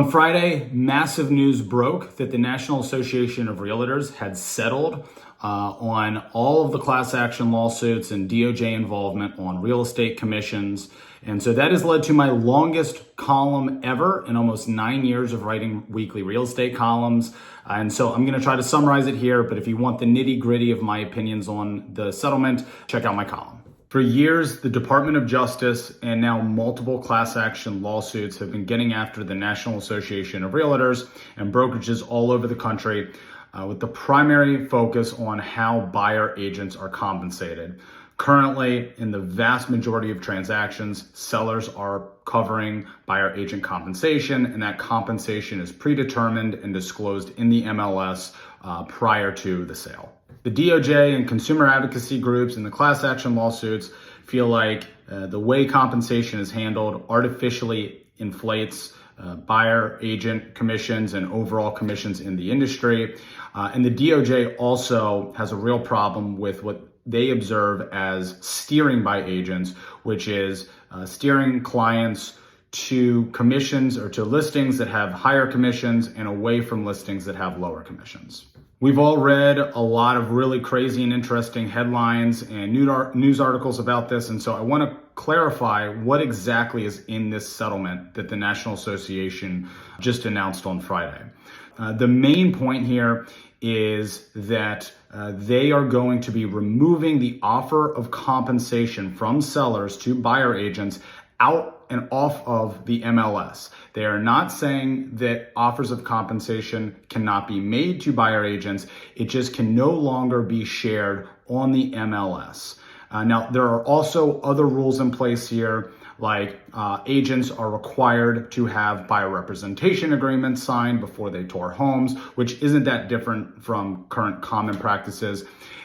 So on Friday, massive news broke that the National Association of Realtors had settled on all of the class action lawsuits and DOJ involvement on real estate commissions. And so that has led to my longest column ever in almost 9 years of writing weekly real estate columns. And so I'm going to try to summarize it here, but if you want the nitty gritty of my opinions on the settlement, check out my column. For years, the Department of Justice and now multiple class action lawsuits have been getting after the National Association of Realtors and brokerages all over the country with the primary focus on how buyer agents are compensated. Currently, in the vast majority of transactions, sellers are covering buyer agent compensation, and that compensation is predetermined and disclosed in the MLS prior to the sale. The DOJ and consumer advocacy groups and the class action lawsuits feel like the way compensation is handled artificially inflates buyer agent commissions and overall commissions in the industry. And the DOJ also has a real problem with what they observe as steering by agents, which is steering clients to commissions or to listings that have higher commissions and away from listings that have lower commissions. We've all read a lot of really crazy and interesting headlines and news articles about this, and so I want to clarify what exactly is in this settlement that the National Association just announced on Friday. The main point here is that they are going to be removing the offer of compensation from sellers to buyer agents out and off of the MLS. They are not saying that offers of compensation cannot be made to buyer agents. It just can no longer be shared on the MLS. Now, there are also other rules in place here, like agents are required to have buyer representation agreements signed before they tour homes, which isn't that different from current common practices.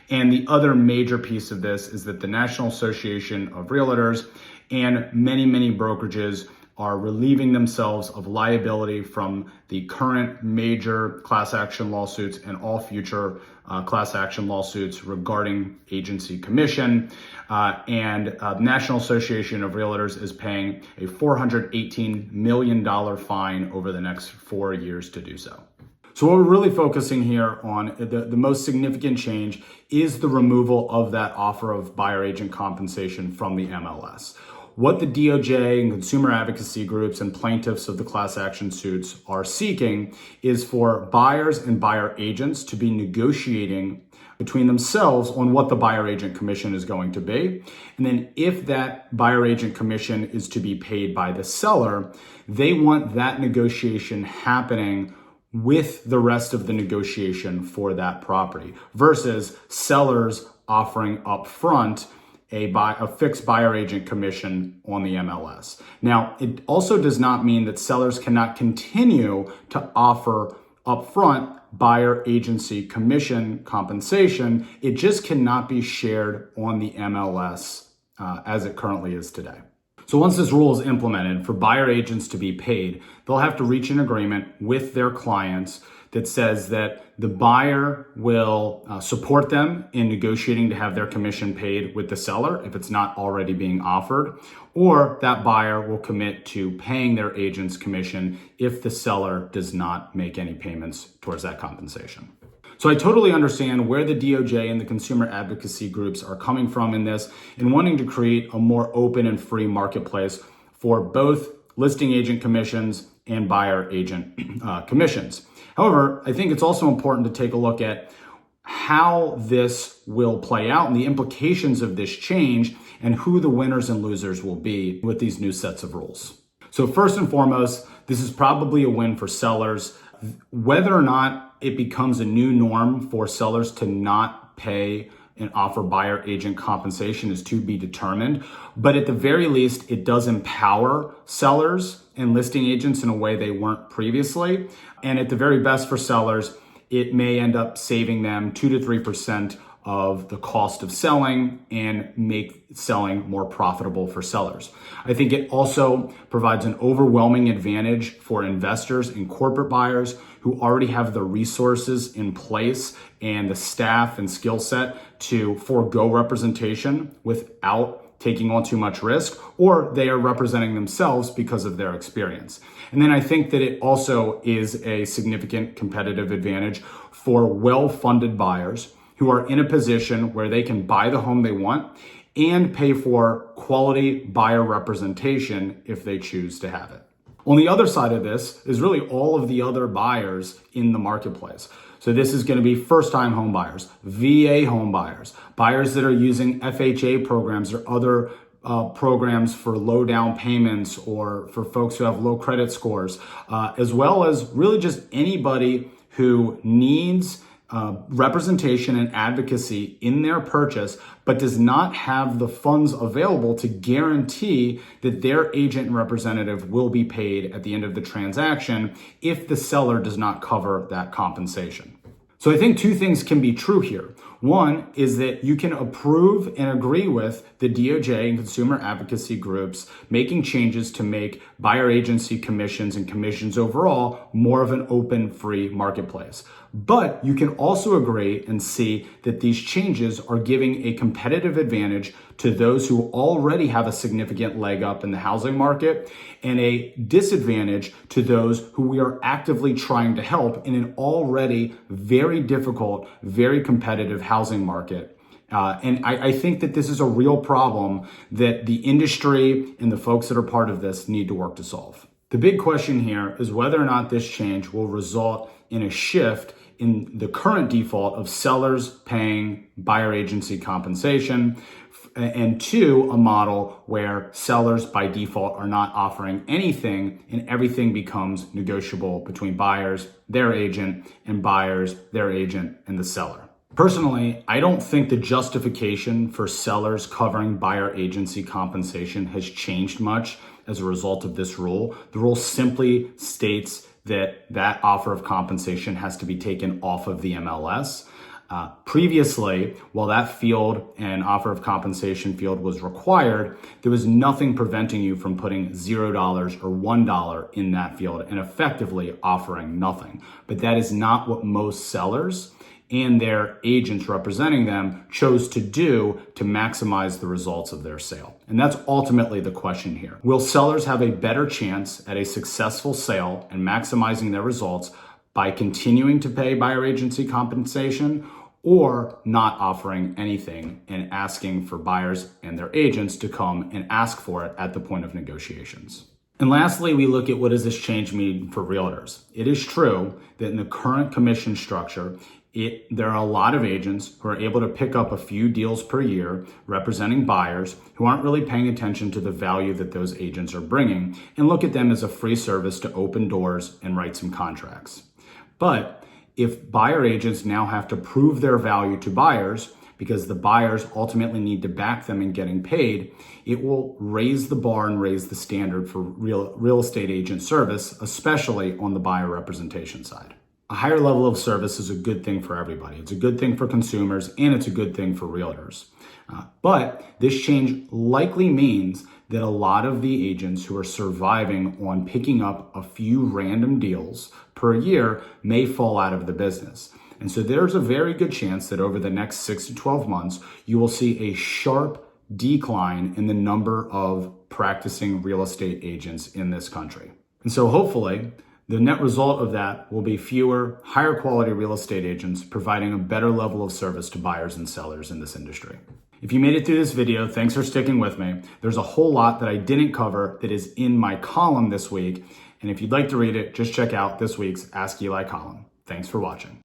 And the other major piece of this is that the National Association of Realtors and many brokerages are relieving themselves of liability from the current major class action lawsuits and all future class action lawsuits regarding agency commission. And the National Association of Realtors is paying a $418 million fine over the next 4 years to do so. So what we're really focusing here on, the most significant change is the removal of that offer of buyer agent compensation from the MLS. What the DOJ and consumer advocacy groups and plaintiffs of the class action suits are seeking is for buyers and buyer agents to be negotiating between themselves on what the buyer agent commission is going to be. And then if that buyer agent commission is to be paid by the seller, they want that negotiation happening with the rest of the negotiation for that property versus sellers offering upfront a fixed buyer agent commission on the MLS. Now, it also does not mean that sellers cannot continue to offer upfront buyer agency commission compensation. It just cannot be shared on the MLS as it currently is today. So once this rule is implemented, for buyer agents to be paid, they'll have to reach an agreement with their clients that says that the buyer will support them in negotiating to have their commission paid with the seller if it's not already being offered, or that buyer will commit to paying their agent's commission if the seller does not make any payments towards that compensation. So I totally understand where the DOJ and the consumer advocacy groups are coming from in this and wanting to create a more open and free marketplace for both listing agent commissions and buyer agent commissions. However, I think it's also important to take a look at how this will play out and the implications of this change and who the winners and losers will be with these new sets of rules. So first and foremost, this is probably a win for sellers. Whether or not it becomes a new norm for sellers to not pay and offer buyer agent compensation is to be determined. But at the very least, it does empower sellers and listing agents in a way they weren't previously. And at the very best for sellers, it may end up saving them 2 to 3% of the cost of selling and make selling more profitable for sellers. I think it also provides an overwhelming advantage for investors and corporate buyers who already have the resources in place and the staff and skill set to forego representation without taking on too much risk, or they are representing themselves because of their experience. And then I think that it also is a significant competitive advantage for well-funded buyers who are in a position where they can buy the home they want and pay for quality buyer representation if they choose to have it. On the other side of this is really all of the other buyers in the marketplace. So this is going to be first-time home buyers, VA home buyers, buyers that are using FHA programs or other programs for low down payments or for folks who have low credit scores, as well as really just anybody who needs representation and advocacy in their purchase, but does not have the funds available to guarantee that their agent and representative will be paid at the end of the transaction if the seller does not cover that compensation. So I think two things can be true here. One is that you can approve and agree with the DOJ and consumer advocacy groups making changes to make buyer agency commissions and commissions overall more of an open, free marketplace. But you can also agree and see that these changes are giving a competitive advantage to those who already have a significant leg up in the housing market and a disadvantage to those who we are actively trying to help in an already very difficult, very competitive housing market. And I think that this is a real problem that the industry and the folks that are part of this need to work to solve. The big question here is whether or not this change will result in a shift in the current default of sellers paying buyer agency compensation, and two, a model where sellers by default are not offering anything and everything becomes negotiable between buyers, their agent, and buyers, their agent, and the seller. Personally, I don't think the justification for sellers covering buyer agency compensation has changed much as a result of this rule. The rule simply states that offer of compensation has to be taken off of the MLS. Previously, while that field and offer of compensation field was required, there was nothing preventing you from putting $0 or $1 in that field and effectively offering nothing. But that is not what most sellers and their agents representing them chose to do to maximize the results of their sale. And that's ultimately the question here. Will sellers have a better chance at a successful sale and maximizing their results by continuing to pay buyer agency compensation or not offering anything and asking for buyers and their agents to come and ask for it at the point of negotiations? And lastly, we look at what does this change mean for realtors. It is true that in the current commission structure, there are a lot of agents who are able to pick up a few deals per year representing buyers who aren't really paying attention to the value that those agents are bringing and look at them as a free service to open doors and write some contracts. But if buyer agents now have to prove their value to buyers because the buyers ultimately need to back them in getting paid, it will raise the bar and raise the standard for real estate agent service, especially on the buyer representation side. A higher level of service is a good thing for everybody. It's a good thing for consumers and it's a good thing for realtors. But this change likely means that a lot of the agents who are surviving on picking up a few random deals per year may fall out of the business. And so there's a very good chance that over the next 6 to 12 months, you will see a sharp decline in the number of practicing real estate agents in this country. And so hopefully, the net result of that will be fewer, higher quality real estate agents providing a better level of service to buyers and sellers in this industry. If you made it through this video, thanks for sticking with me. There's a whole lot that I didn't cover that is in my column this week. And if you'd like to read it, just check out this week's Ask Eli column. Thanks for watching.